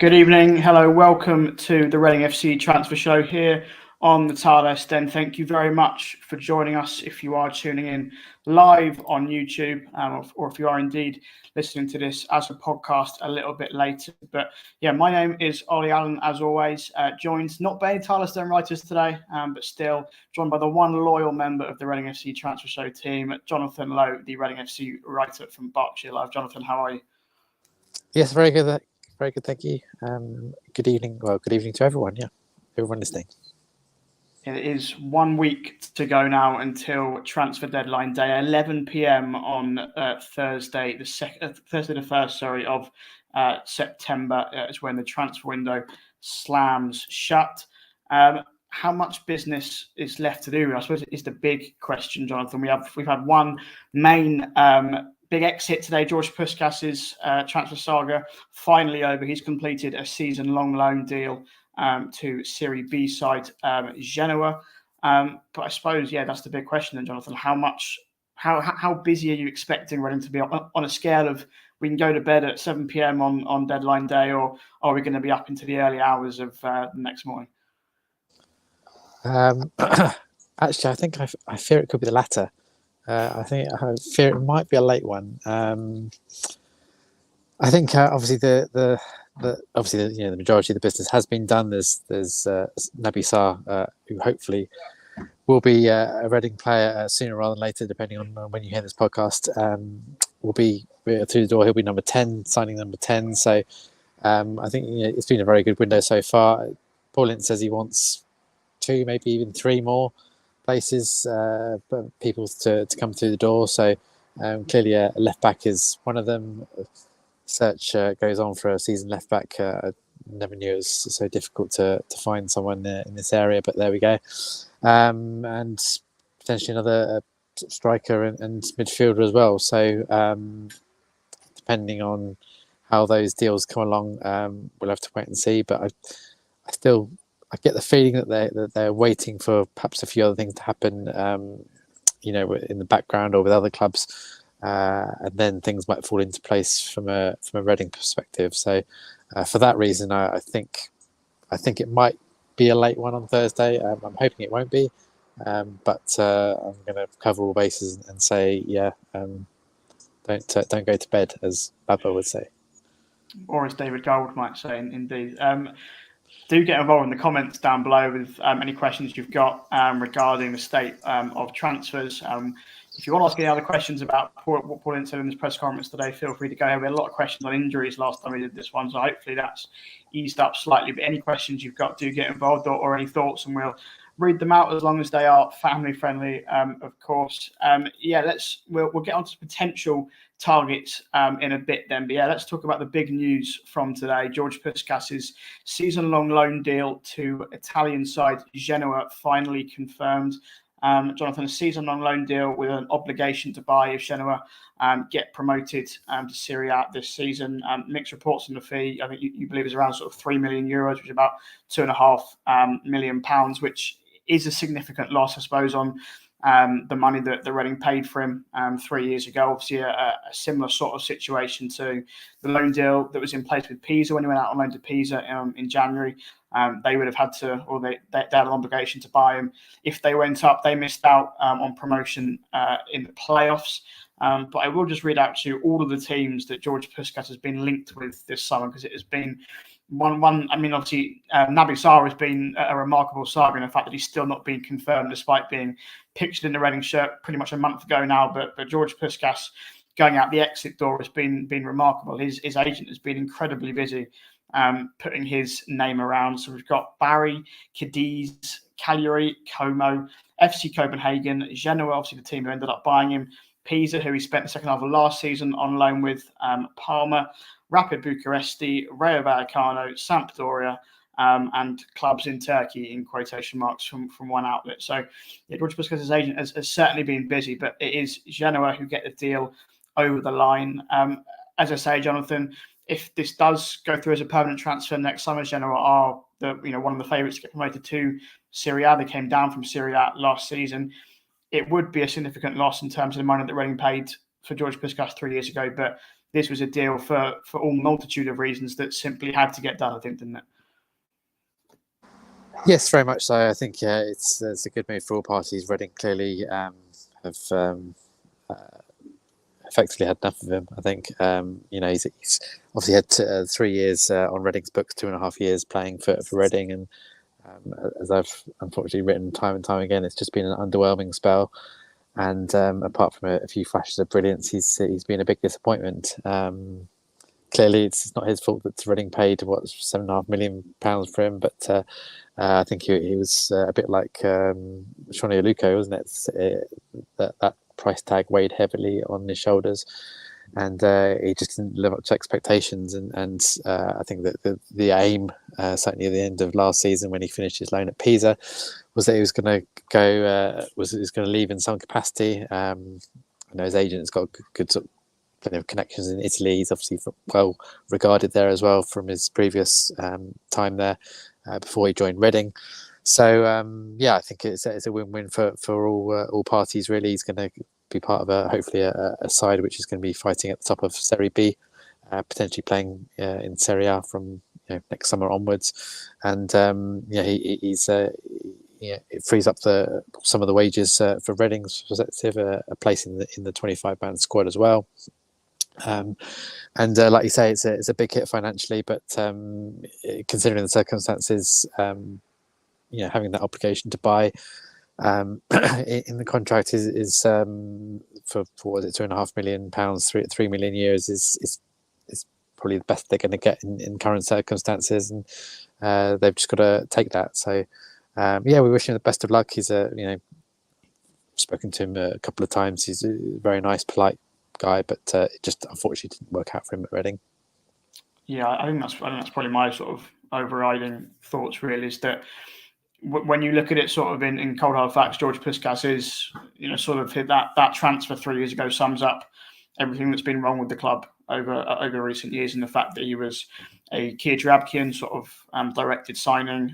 Good evening. Hello. Welcome to the Reading FC Transfer Show here on the Tilehurst End. Thank you very much for joining us if you are tuning in live on YouTube or if you are indeed listening to this as a podcast a little bit later. But yeah, my name is Olly Allen, as always, joined not by any Tilehurst End writers today, but still joined by the one loyal member of the Reading FC Transfer Show team, Jonathan Lowe, the Reading FC writer from BerkshireLive. Jonathan, how are you? Yes, very good. Very good, thank you. Good evening. Well, good evening to everyone. Yeah, everyone listening. It is 1 week to go now until transfer deadline day, 11 p.m. on Thursday, the 1st of September is when the transfer window slams shut. How much business is left to do? I suppose is the big question, Jonathan. We've had one main big exit today. George Puskas's transfer saga finally over. He's completed a season-long loan deal to Serie B side Genoa. But I suppose, that's the big question then, Jonathan. How busy are you expecting Reading to be on a scale of we can go to bed at 7 p.m. on deadline day, or are we going to be up into the early hours of the next morning? Actually, I think I fear it could be the latter. I fear it might be a late one. I think obviously the majority of the business has been done. There's Naby Sarr, who hopefully will be a Reading player sooner rather than later, depending on when you hear this podcast. Will be through the door. He'll be number 10, signing number 10. So I think it's been a very good window so far. Paul Ince says he wants 2, maybe even 3 more places, people to come through the door. So clearly a left back is one of them. Search goes on for a season left back. I never knew it was so difficult to find someone in this area, but there we go. And potentially another striker and midfielder as well. So depending on how those deals come along, we'll have to wait and see. But I get the feeling that they're waiting for perhaps a few other things to happen, in the background or with other clubs. And then things might fall into place from a Reading perspective. So for that reason, I think it might be a late one on Thursday. I'm hoping it won't be, but I'm going to cover all bases and say, don't go to bed, as Baba would say, or as David Gold might say. Indeed. Do get involved in the comments down below with any questions you've got regarding the state of transfers. If you want to ask any other questions about what Paul Ince said in this press conference today, feel free to go. We had a lot of questions on injuries last time we did this one, so hopefully that's eased up slightly. But any questions you've got, do get involved, or any thoughts, and we'll read them out as long as they are family friendly, of course. We'll get on to potential targets in a bit then. But let's talk about the big news from today. George Puskas's season-long loan deal to Italian side Genoa finally confirmed. Jonathan, a season-long loan deal with an obligation to buy if Genoa get promoted to Serie A this season. Mixed reports on the fee. I think you believe is around sort of €3 million, which is about £2.5 million, which is a significant loss, I suppose, on the money that the Reading paid for him 3 years ago. Obviously, a similar sort of situation to the loan deal that was in place with Pisa when he went out on loan to Pisa in January. They would have had to, or they had an obligation to buy him. If they went up, they missed out on promotion in the playoffs. But I will just read out to you all of the teams that George Puskas has been linked with this summer, because it has been one. I mean, obviously, Naby Sarr has been a remarkable saga in the fact that he's still not been confirmed, despite being pictured in the Reading shirt pretty much a month ago now. But George Puskas going out the exit door has been remarkable. His agent has been incredibly busy putting his name around. So we've got Bari, Cadiz, Cagliari, Como, FC Copenhagen, Genoa, obviously the team who ended up buying him, Pisa, who he spent the second half of last season on loan with, Parma, Rapid Bucharesti, Rayo Vallecano, Sampdoria, and clubs in Turkey, in quotation marks from one outlet. So George Puskas's agent has certainly been busy, but it is Genoa who get the deal over the line. As I say, Jonathan, if this does go through as a permanent transfer next summer, Genoa are one of the favourites to get promoted to Serie A. They came down from Serie A last season. It would be a significant loss in terms of the money that Reading paid for George Puskas 3 years ago. But this was a deal for all multitude of reasons that simply had to get done, I think, didn't it? Yes, very much so. I think it's a good move for all parties. Reading clearly have effectively had enough of him. I think he's obviously had 3 years on Reading's books, 2.5 years playing for Reading, and as I've unfortunately written time and time again, it's just been an underwhelming spell. And apart from a few flashes of brilliance, he's been a big disappointment. Clearly, it's not his fault that Reading paid £7.5 million for him, but I think he was a bit like Shawnee Aluko, wasn't it? That price tag weighed heavily on his shoulders, and he just didn't live up to expectations. And I think that the aim, certainly at the end of last season when he finished his loan at Pisa, was that he was going to go, was going to leave in some capacity. I know his agent's got good sort of plenty of connections in Italy. He's obviously well regarded there as well from his previous time there before he joined Reading. So I think it's a win-win for all parties. Really, he's going to be part of hopefully a side which is going to be fighting at the top of Serie B, potentially playing in Serie A from next summer onwards. And it frees up some of the wages for Reading's perspective, a place in the 25-man squad as well. And like you say, it's a big hit financially, but considering the circumstances, having that obligation to buy in the contract is for what is it, £2.5 million, 3 million years is probably the best they're going to get in current circumstances, and they've just got to take that. So we wish him the best of luck. He's spoken to him a couple of times. He's a very nice, polite guy, but it just unfortunately didn't work out for him at Reading. Yeah, I think that's probably my sort of overriding thoughts. Really, is that when you look at it sort of in cold hard facts, George Puskas is sort of hit that transfer 3 years ago sums up everything that's been wrong with the club over recent years, and the fact that he was a Kiedrabkian sort of directed signing.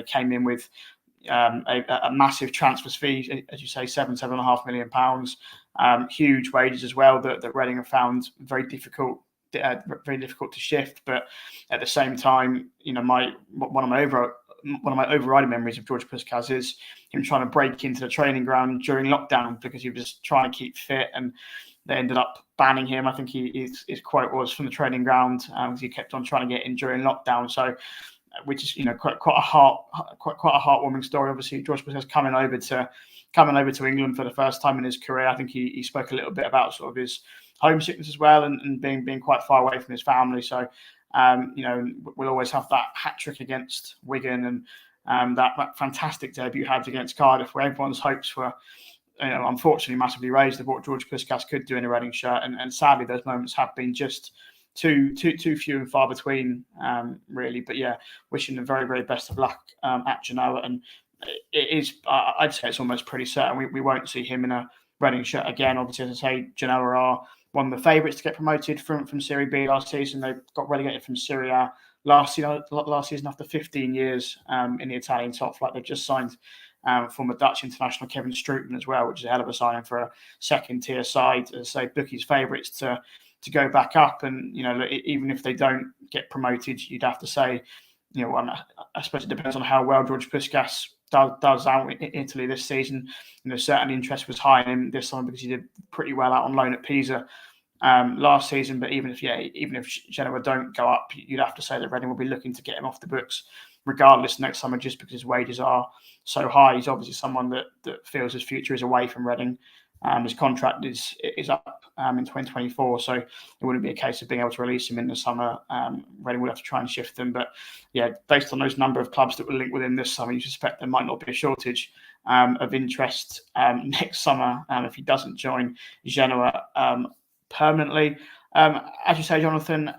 Came in with a massive transfer fee, as you say, £7.5 million, huge wages as well that Reading have found very difficult to shift. But at the same time, one of my overriding memories of George Puskas is him trying to break into the training ground during lockdown because he was trying to keep fit, and they ended up banning him. I think his quote was from the training ground because he kept on trying to get in during lockdown. So, which is quite a heartwarming story. Obviously, George Puskas coming over to England for the first time in his career. I think he spoke a little bit about sort of his homesickness as well, and being quite far away from his family. So, we'll always have that hat trick against Wigan and that fantastic debut he had against Cardiff, where everyone's hopes were, unfortunately, massively raised of what George Puskas could do in a Reading shirt. And sadly, those moments have been just too few and far between, really. But yeah, wishing the very, very best of luck at Genoa. And it is, I'd say it's almost pretty certain we won't see him in a Reading shirt again. Obviously, as I say, Genoa are one of the favourites to get promoted from Serie B last season. They got relegated from Serie A last season after 15 years in the Italian top flight. They've just signed former Dutch international Kevin Strootman as well, which is a hell of a signing for a second-tier side. As I say, bookies' favourites to go back up. And, even if they don't get promoted, you'd have to say, I suppose it depends on how well George Puskas does out in Italy this season. Certainly interest was high in him this summer because he did pretty well out on loan at Pisa last season. But even if Genoa don't go up, you'd have to say that Reading will be looking to get him off the books regardless next summer, just because his wages are so high. He's obviously someone that feels his future is away from Reading. His contract is up in 2024, so it wouldn't be a case of being able to release him in the summer. Reading would have to try and shift them. But yeah, based on those number of clubs that were linked with him this summer, you suspect there might not be a shortage of interest next summer if he doesn't join Genoa permanently. As you say, Jonathan,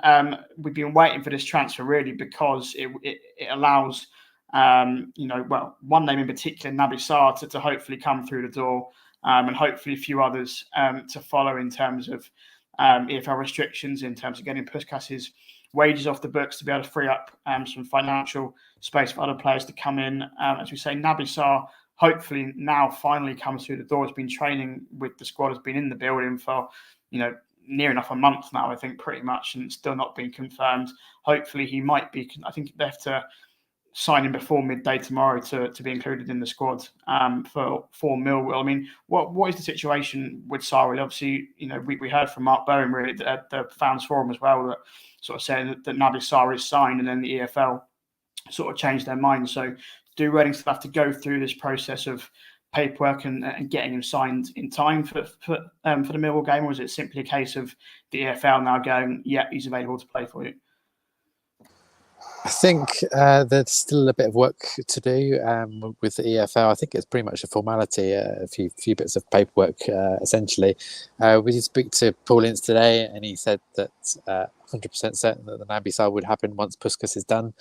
we've been waiting for this transfer really because it allows, one name in particular, Naby Sarr, to hopefully come through the door. And hopefully a few others to follow in terms of EFL restrictions, in terms of getting Puskas's wages off the books to be able to free up some financial space for other players to come in. As we say, Naby Sarr hopefully now finally comes through the door. Has been training with the squad, has been in the building for near enough a month now, I think, pretty much, and it's still not been confirmed. Hopefully he might be. I think they have to sign him before midday tomorrow to be included in the squad for Millwall. I mean, what is the situation with Sarri? Obviously, we heard from Mark Bowen really at the fans forum as well, that sort of saying that Naby Sarri is signed, and then the EFL sort of changed their mind. So do Reading still have to go through this process of paperwork and getting him signed in time for the Millwall game, or is it simply a case of the EFL now going, yeah, he's available to play for you? I think there's still a bit of work to do with the EFL. I think it's pretty much a formality, a few bits of paperwork, essentially. We did speak to Paul Ince today, and he said that 100% certain that the Naby Sarr would happen once Puskas is done.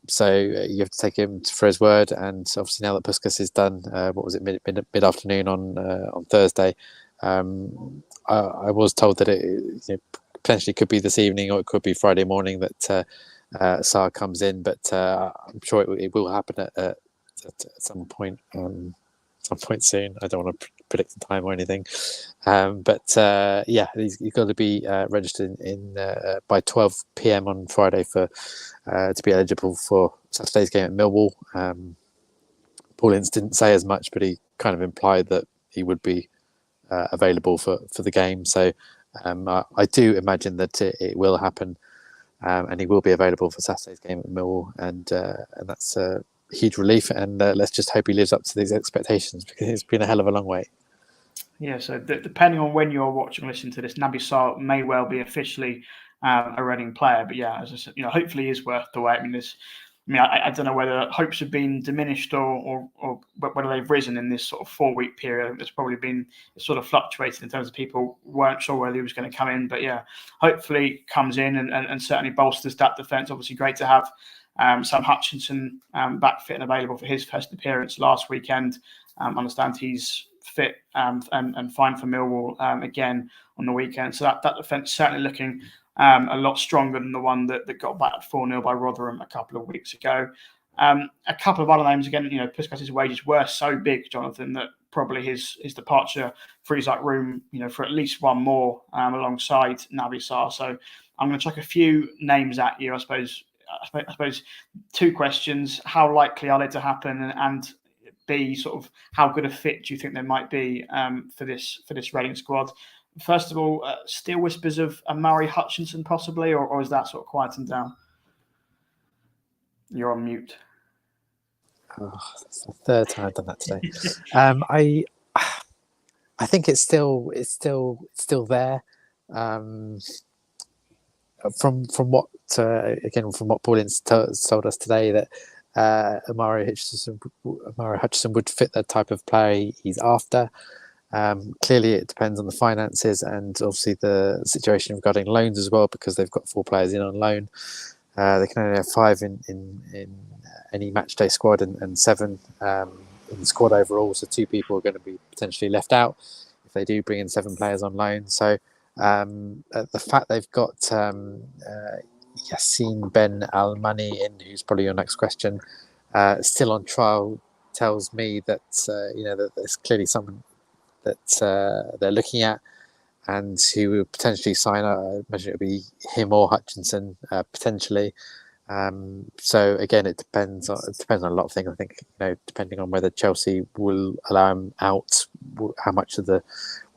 So you have to take him for his word. And obviously now that Puskas is done, what was it, mid-afternoon on Thursday, I was told that it potentially could be this evening, or it could be Friday morning that Sarr comes in, but I'm sure it will happen at some point soon. I don't want to predict the time or anything, but he's got to be registered in by 12 p.m. on Friday to be eligible for Saturday's game at Millwall. Paul Ince didn't say as much, but he kind of implied that he would be available for the game. So I do imagine that it will happen. And he will be available for Saturday's game at Millwall, and that's a huge relief. And let's just hope he lives up to these expectations, because it's been a hell of a long wait. Yeah, so depending on when you're watching or listening to this, Naby Sarr may well be officially a Reading player. But yeah, as I said, hopefully he is worth the wait. I don't know whether hopes have been diminished or whether they've risen in this sort of 4-week period. It's probably been sort of fluctuated in terms of people weren't sure whether he was going to come in. But yeah, hopefully comes in and certainly bolsters that defence. Obviously great to have Sam Hutchinson back fit and available for his first appearance last weekend. I understand he's fit and fine for Millwall again on the weekend. So that defence certainly looking a lot stronger than the one that got battered 4-0 by Rotherham a couple of weeks ago. A couple of other names, again, Puskas' wages were so big, Jonathan, that probably his departure frees up room, for at least one more alongside Naby Sarr. So I'm going to chuck a few names at you, I suppose 2 questions. How likely are they to happen? And B, sort of how good a fit do you think they might be for this Reading squad? First of all, still whispers of a Murray Hutchinson possibly, or is that sort of quieting down? You're on mute. Oh, that's the third time I've done that today. I think it's still there. From what Paul Ince told us today, that Murray Hutchinson would fit that type of player he's after. Clearly, it depends on the finances and obviously the situation regarding loans as well, because they've got 4 players in on loan. They can only have 5 in any matchday squad and 7 in the squad overall. So 2 people are going to be potentially left out if they do bring in 7 players on loan. So the fact they've got Yassine Ben Al-Mani in, who's probably your next question, still on trial, tells me that that there's clearly someone that they're looking at, and who will potentially sign. I imagine it would be him or Hutchinson potentially. So again, it depends on a lot of things. I think depending on whether Chelsea will allow him out, how much of the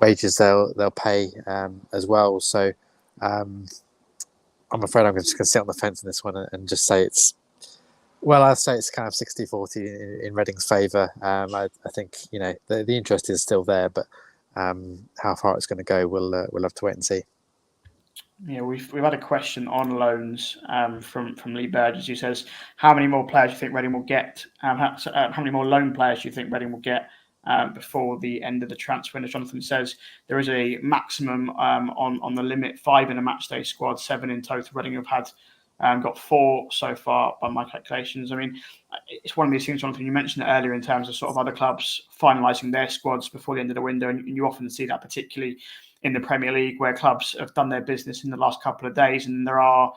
wages they'll pay as well. So I'm afraid I'm just going to sit on the fence on this one and just say I'd say it's kind of 60-40 in Reading's favour. I think the interest is still there, but how far it's going to go, we'll have to wait and see. Yeah, we've had a question on loans from Lee Burgess, who says, how many more players do you think Reading will get? How many more loan players do you think Reading will get before the end of the transfer window? Jonathan says there is a maximum on the limit, 5 in a matchday squad, 7 in total. Reading have had got 4 so far by my calculations. I mean, it's one of these things, Jonathan, you mentioned it earlier in terms of sort of other clubs finalising their squads before the end of the window, and you often see that particularly in the Premier League, where clubs have done their business in the last couple of days, and there are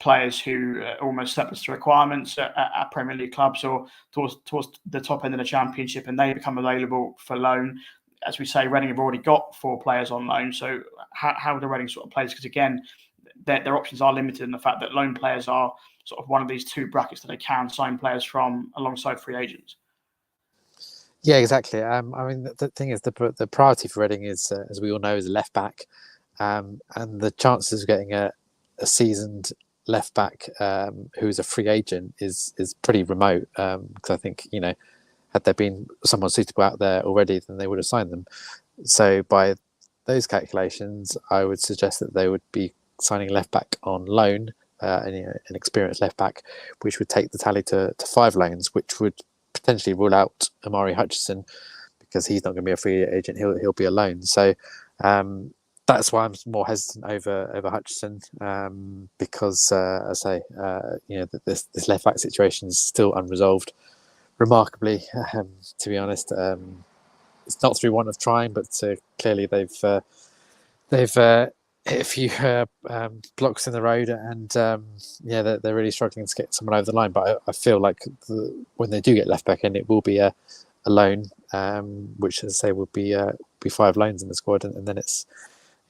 players who almost surplus to requirements at Premier League clubs or towards the top end of the Championship, and they become available for loan. as we say, Reading have already got 4 players on loan. So how do Reading sort of plays? Because again, their options are limited in the fact that loan players are sort of one of these 2 brackets that they can sign players from alongside free agents. Yeah, exactly. I mean, the thing is, the priority for Reading is, as we all know, is a left back, and the chances of getting a seasoned left back who's a free agent is pretty remote. Because I think, had there been someone suitable out there already, then they would have signed them. So by those calculations, I would suggest that they would be signing left back on loan, an experienced left back, which would take the tally to 5 loans, which would potentially rule out Amari Hutchinson because he's not going to be a free agent. He'll be a loan. So that's why I'm more hesitant over Hutchinson, because I say this left back situation is still unresolved. Remarkably, to be honest, it's not through want of trying, but clearly they've hit a few blocks in the road, and they're really struggling to get someone over the line. But I feel like when they do get left back in, it will be a loan, which, as I say, will be 5 loans in the squad, and then it's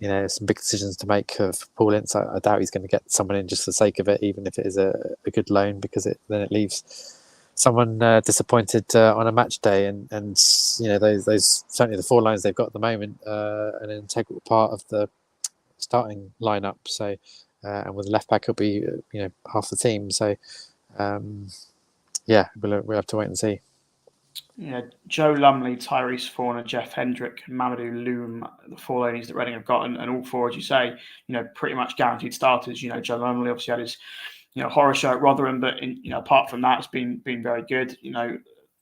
some big decisions to make for Paul Ince. I doubt he's going to get someone in just for the sake of it, even if it is a good loan, because then it leaves someone disappointed on a match day, and those certainly the 4 loans they've got at the moment, an integral part of the starting lineup. So and with left back, it'll be half the team. So we'll have to wait and see. Yeah, Joe Lumley, Tyrese Forner, Jeff Hendrick, and Mamadou Loom, the 4 loanies that Reading have got, and all 4, as you say, pretty much guaranteed starters. Joe Lumley obviously had his horror show at Rotherham, but apart from that, it's been very good.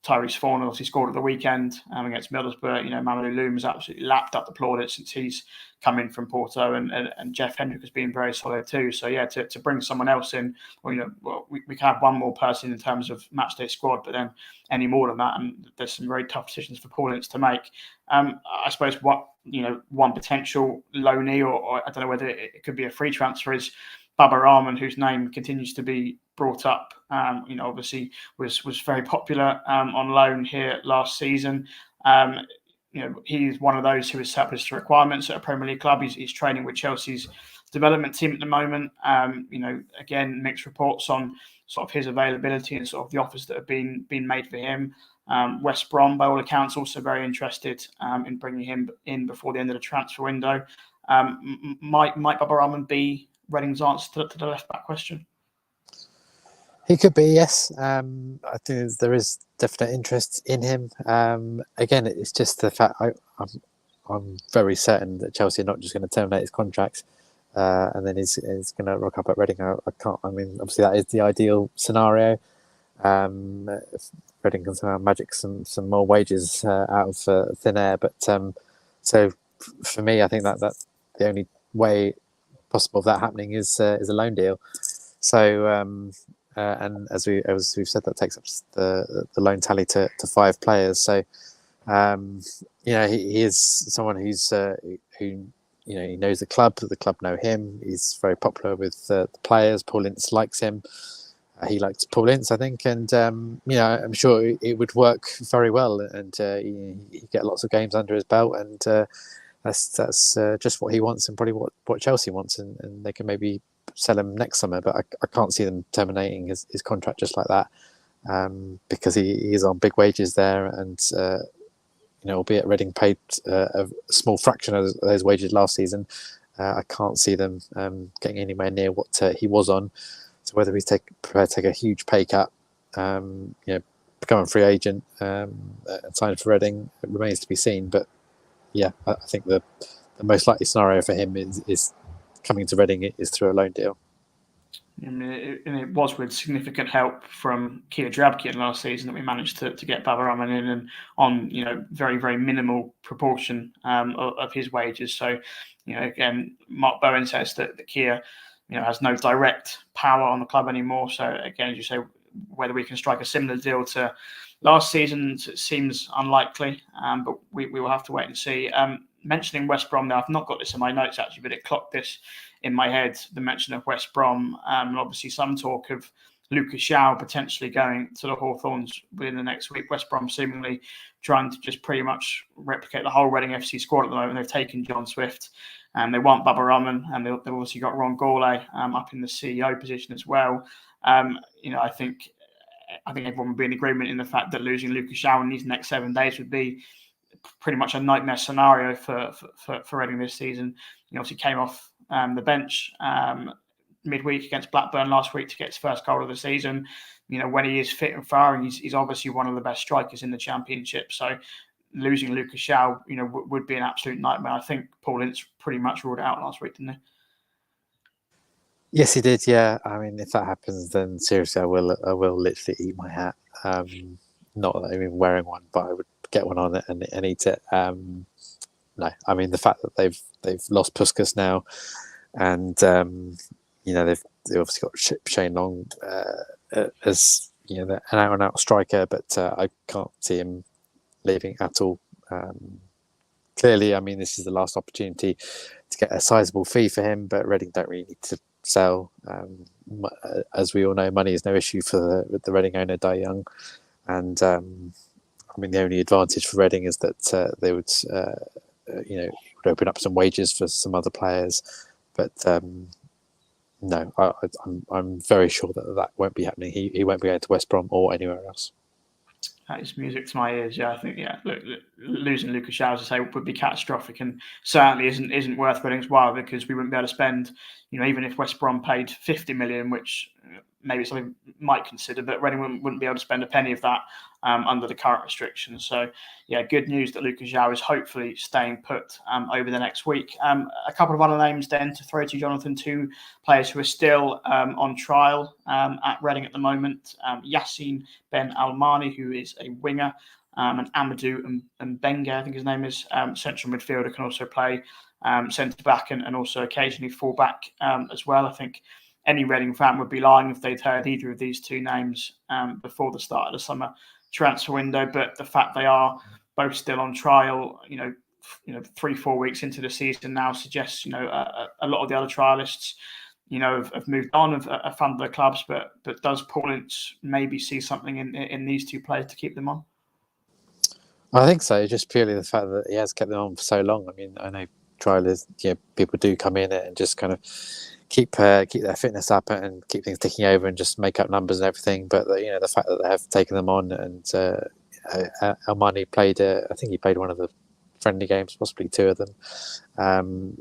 Tyrese Forner obviously scored at the weekend against Middlesbrough. Mamadou Loom has absolutely lapped up the plaudits since he's come in from Porto, and Jeff Hendrick has been very solid too. So yeah, to bring someone else in, we can have one more person in terms of matchday squad, but then any more than that, and there's some very tough decisions for Paul Ince to make. I suppose one potential loanee, or I don't know whether it could be a free transfer, is Baba Rahman, whose name continues to be brought up. Obviously was very popular on loan here last season. He's one of those who is surplus to requirements at a Premier League club. He's training with Chelsea's development team at the moment. Again, mixed reports on sort of his availability and sort of the offers that have been made for him. West Brom, by all accounts, also very interested in bringing him in before the end of the transfer window. Might Baba Rahman be Reading's answer to the left back question? He could be, yes. I think there is definite interest in him. Again, it's just the fact I'm very certain that Chelsea are not just going to terminate his contract and then he's going to rock up at Reading. I can't. I mean, obviously that is the ideal scenario. If Reading can somehow magic some more wages out of thin air, but so for me, I think that the only way possible of that happening is a loan deal. So. And as we've said, that takes up the loan tally to 5 players. So, he is someone who he knows the club. The club know him. He's very popular with the players. Paul Ince likes him. He likes Paul Ince, I think, and I'm sure it would work very well. And he'd get lots of games under his belt, and that's just what he wants, and probably what Chelsea wants, and they can maybe sell him next summer, but I can't see them terminating his contract just like that, because he is on big wages there, and albeit Reading paid a small fraction of those wages last season, I can't see them getting anywhere near what he was on. So whether he's prepared to take a huge pay cut, become a free agent and sign for Reading, it remains to be seen. But yeah, I think the most likely scenario for him is coming to Reading is through a loan deal. And it was with significant help from Kia Drabkian last season that we managed to get Baba Rahman in, and on very, very minimal proportion of his wages. So again, Mark Bowen says that Kia has no direct power on the club anymore. So again, as you say, whether we can strike a similar deal to last season seems unlikely, but we will have to wait and see. Mentioning West Brom now, I've not got this in my notes actually, but it clocked this in my head, the mention of West Brom, and obviously some talk of Lucas Shaw potentially going to the Hawthorns within the next week. West Brom seemingly trying to just pretty much replicate the whole Reading FC squad at the moment. They've taken John Swift, and they want Bubba Rahman, and they've obviously got Ron Gourlay up in the CEO position as well. I think everyone would be in agreement in the fact that losing Lucas Shaw in these next 7 days would be pretty much a nightmare scenario for Reading this season. He obviously came off the bench midweek against Blackburn last week to get his first goal of the season. When he is fit and firing, he's obviously one of the best strikers in the Championship. So losing Lucas Shaw, would be an absolute nightmare. I think Paul Ince pretty much ruled it out last week, didn't he? Yes, he did. Yeah, I mean, if that happens, then seriously, I will literally eat my hat. Not that I'm even wearing one, but I would get one on it and eat it. No, I mean the fact that they've lost Puskas now, and they've obviously got Shane Long as an out-and-out striker, but I can't see him leaving at all. Clearly, I mean, this is the last opportunity to get a sizable fee for him, but Reading don't really need to sell. As we all know, money is no issue for the Reading owner, Dai Young. And I mean, the only advantage for Reading is that they would, would open up some wages for some other players. But no, I'm very sure that won't be happening. He won't be going to West Brom or anywhere else. That is music to my ears. Yeah, I think losing Lucas Shaw, as I say, would be catastrophic, and certainly isn't worth Reading's while, because we wouldn't be able to spend, even if West Brom paid 50 million, which maybe something might consider, but Reading wouldn't be able to spend a penny of that under the current restrictions. So, yeah, good news that Lucas Shaw is hopefully staying put over the next week. A couple of other names then to throw to Jonathan, 2 players who are still on trial at Reading at the moment. Yassine Ben Almani, who is a winger, and Amadou and Benga, I think his name is, central midfielder, can also play centre back and also occasionally full back as well. I think any Reading fan would be lying if they'd heard either of these 2 names before the start of the summer transfer window. But the fact they are both still on trial, 3-4 weeks into the season now, suggests a lot of the other trialists have moved on, have found their clubs. But does Paul Ince maybe see something in these 2 players to keep them on? I think so. Just purely the fact that he has kept them on for so long. I mean, I know trialists, people do come in and just kind of keep their fitness up and keep things ticking over and just make up numbers and everything. But the fact that they have taken them on, and Almani played, I think he played one of the friendly games, possibly 2 of them.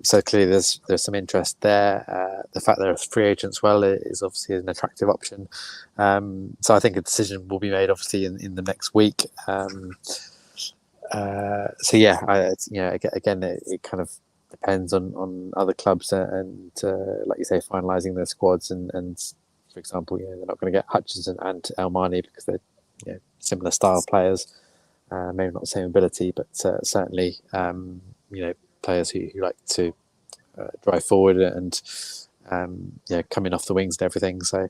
So clearly there's some interest there. The fact they're free agents well is obviously an attractive option. So I think a decision will be made obviously in the next week. So yeah, again, it kind of depends on other clubs and like you say, finalising their squads, and for example, they're not going to get Hutchinson and Almani because they're similar style players, maybe not the same ability, but certainly players who like to drive forward and come in off the wings and everything. So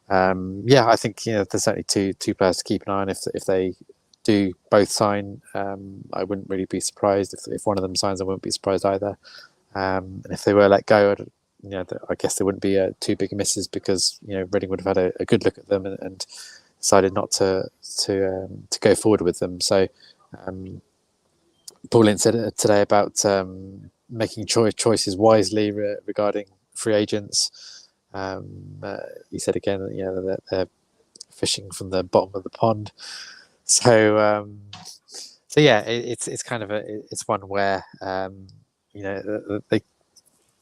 I think there's certainly two players to keep an eye on. If they do both sign, I wouldn't really be surprised. If one of them signs, I wouldn't be surprised either. And if they were let go, I guess there wouldn't be too big misses, because Reading would have had a good look at them and decided not to go forward with them. So Paul said today about making choices wisely regarding free agents. He said again that they're fishing from the bottom of the pond. So yeah, it's kind of it's one where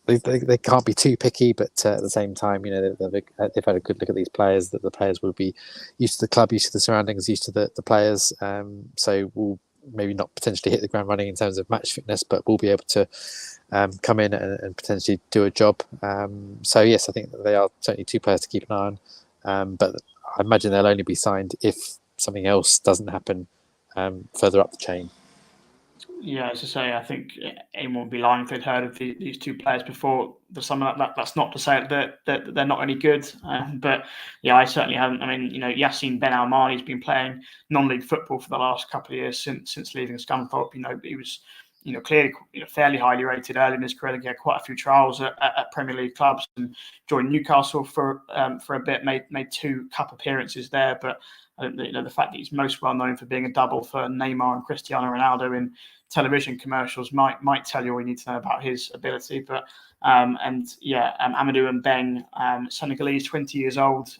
they can't be too picky, but at the same time, they've had a good look at these players, that the players will be used to the club, used to the surroundings, used to the players. So we'll maybe not potentially hit the ground running in terms of match fitness, but we'll be able to come in and potentially do a job. So yes, I think that they are certainly 2 players to keep an eye on, but I imagine they'll only be signed if something else doesn't happen further up the chain. Yeah, as I say, I think anyone would be lying if they'd heard of these 2 players before the summer. That's not to say that they're not any good, but yeah, I certainly haven't. I mean, Yassine Ben Almani's been playing non-league football for the last couple of years since leaving Scunthorpe. He was clearly fairly highly rated early in his career. He had quite a few trials at Premier League clubs and joined Newcastle for a bit. Made 2 cup appearances there, but I think the fact that he's most well known for being a double for Neymar and Cristiano Ronaldo in television commercials might tell you all you need to know about his ability. But Amadou Mbeng, Senegalese, 20 years old,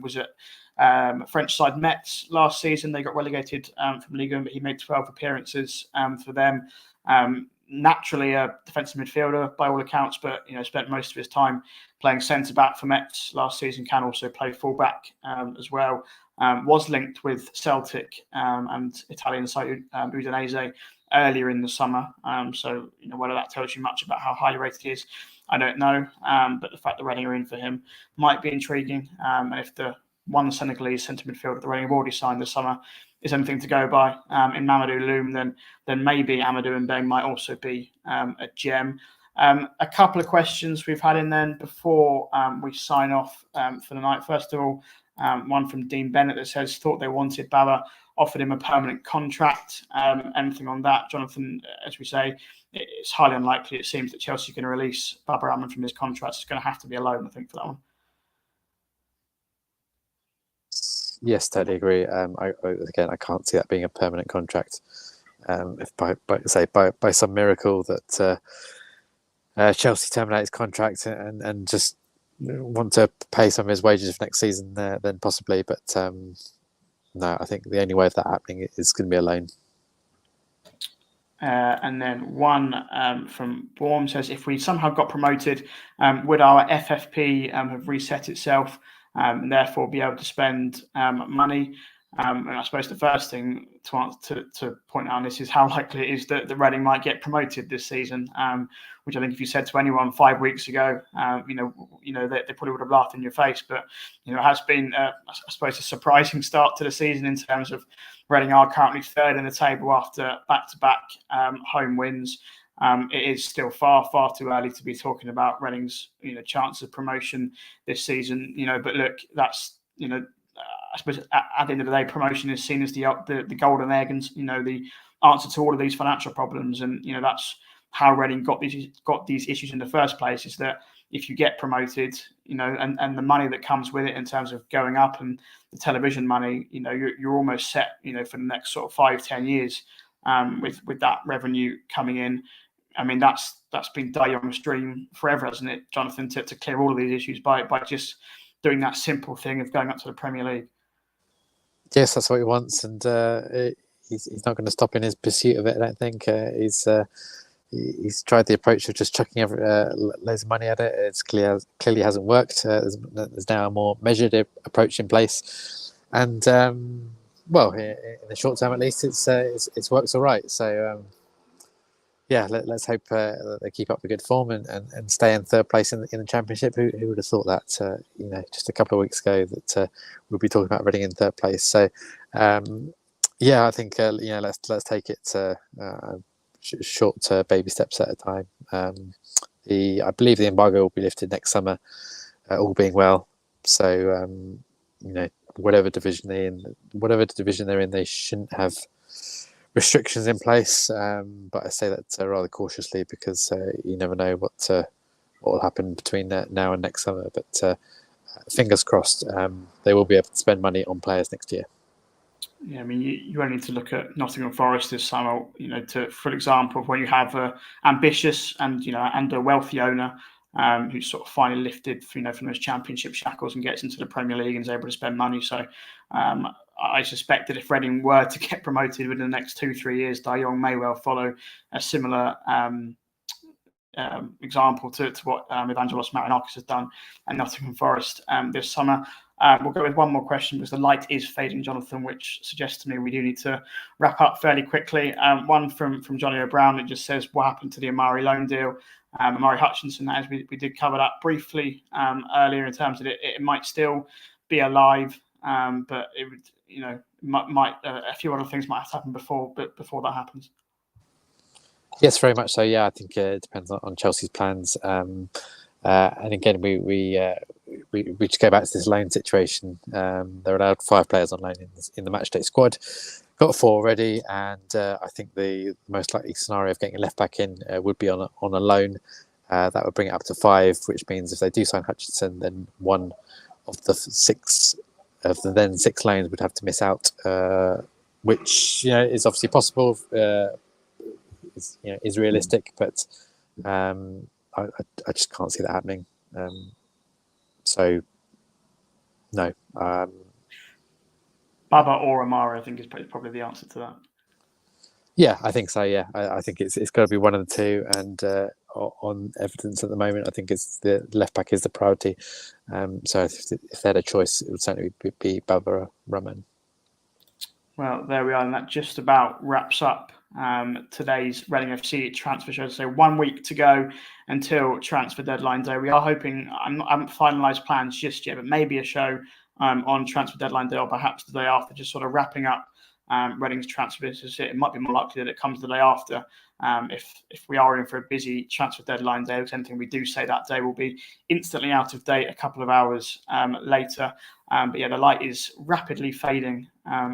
was at French side Metz last season. They got relegated from Ligue 1, but he made 12 appearances for them. Naturally a defensive midfielder by all accounts, but spent most of his time playing centre back for Metz last season. Can also play full back as well. Was linked with Celtic and Italian side Udinese earlier in the summer. So whether that tells you much about how highly rated he is, I don't know. But the fact that Reading are in for him might be intriguing. And if the one Senegalese centre midfielder that Reading have already signed this summer is anything to go by in Mamadou Loum, then maybe Amadou Mbeng might also be a gem. A couple of questions we've had in then before we sign off for the night. First of all, one from Dean Bennett that says, thought they wanted Baba, offered him a permanent contract. Anything on that, Jonathan? As we say, it's highly unlikely, it seems, that Chelsea can release Baba Rahman from his contract. It's going to have to be a loan, I think, for that one. Yes, totally agree. I can't see that being a permanent contract. If by some miracle that Chelsea terminate his contract and just want to pay some of his wages for next season, then possibly. But no, I think the only way of that happening is going to be a loan. And then one from Baum says, if we somehow got promoted, would our FFP have reset itself and therefore be able to spend money? And I suppose the first thing to point out on this is how likely it is that the Reading might get promoted this season, which I think if you said to anyone 5 weeks ago, they probably would have laughed in your face. But it has been, I suppose, a surprising start to the season in terms of Reading are currently third in the table after back-to-back home wins. It is still far too early to be talking about Reading's chance of promotion this season. But look, that's I suppose at the end of the day, promotion is seen as the golden egg, and the answer to all of these financial problems. And that's how Reading got these issues in the first place. Is that if you get promoted, and the money that comes with it in terms of going up and the television money, you're almost set, for the next sort of 5-10 years, with that revenue coming in. I mean, that's been De Jong's dream forever, hasn't it, Jonathan, to clear all of these issues by just doing that simple thing of going up to the Premier League. Yes, that's what he wants, and he's not going to stop in his pursuit of it. I don't think he's tried the approach of just chucking loads of money at it. It's clearly hasn't worked. There's now a more measured approach in place, and in the short term at least, it's worked all right. So let's hope that they keep up the good form and stay in third place in the Championship. Who would have thought that just a couple of weeks ago that we'd be talking about Reading in third place. So I think let's take it short baby steps at a time. I believe the embargo will be lifted next summer, all being well. So whatever division they're in, they shouldn't have restrictions in place, but I say that rather cautiously because you never know what will happen between now and next summer. But fingers crossed, they will be able to spend money on players next year. Yeah, I mean, you only need to look at Nottingham Forest this summer, for example, where you have an ambitious and a wealthy owner who's sort of finally lifted, from those Championship shackles and gets into the Premier League and is able to spend money. So I suspect that if Reading were to get promoted within the next 2-3 years, De Jong may well follow a similar example to what Evangelos Marinakis has done at Nottingham Forest this summer. We'll go with one more question because the light is fading, Jonathan, which suggests to me we do need to wrap up fairly quickly. One from Johnny O'Brown that just says, what happened to the Amari loan deal? Amari Hutchinson, as we did cover that briefly earlier in terms of it might still be alive, but it would, might a few other things might have to happen before that happens. Yes, very much so. Yeah, I think it depends on Chelsea's plans. And again, we just go back to this loan situation. They're allowed 5 players on loan in the matchday squad. got 4 already, and I think the most likely scenario of getting a left back in would be on a loan. That would bring it up to 5, which means if they do sign Hutchinson, then one of the 6 of the then 6 loans would have to miss out, which is obviously possible, is realistic, but I just can't see that happening. So no. Baba or Amara, I think, is probably the answer to that. Yeah, I think so. Yeah, I think it's got to be one of the two, and on evidence at the moment, I think it's the left back is the priority. So if they had a choice, it would certainly be Baba Rahman. Well, there we are, and that just about wraps up today's Reading FC transfer show. So 1 week to go until transfer deadline day. We are hoping, I haven't finalised plans just yet, but maybe a show on transfer deadline day, or perhaps the day after, just sort of wrapping up Reading's transfer business. It might be more likely that it comes the day after. If we are in for a busy transfer deadline day, because anything we do say that day will be instantly out of date a couple of hours later. But yeah, the light is rapidly fading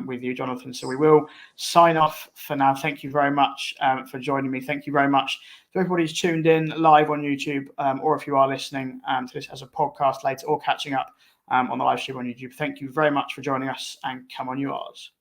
with you, Jonathan. So we will sign off for now. Thank you very much for joining me. Thank you very much to everybody who's tuned in live on YouTube, or if you are listening to this as a podcast later, or catching up on the live stream on YouTube. Thank you very much for joining us, and come on, you R's.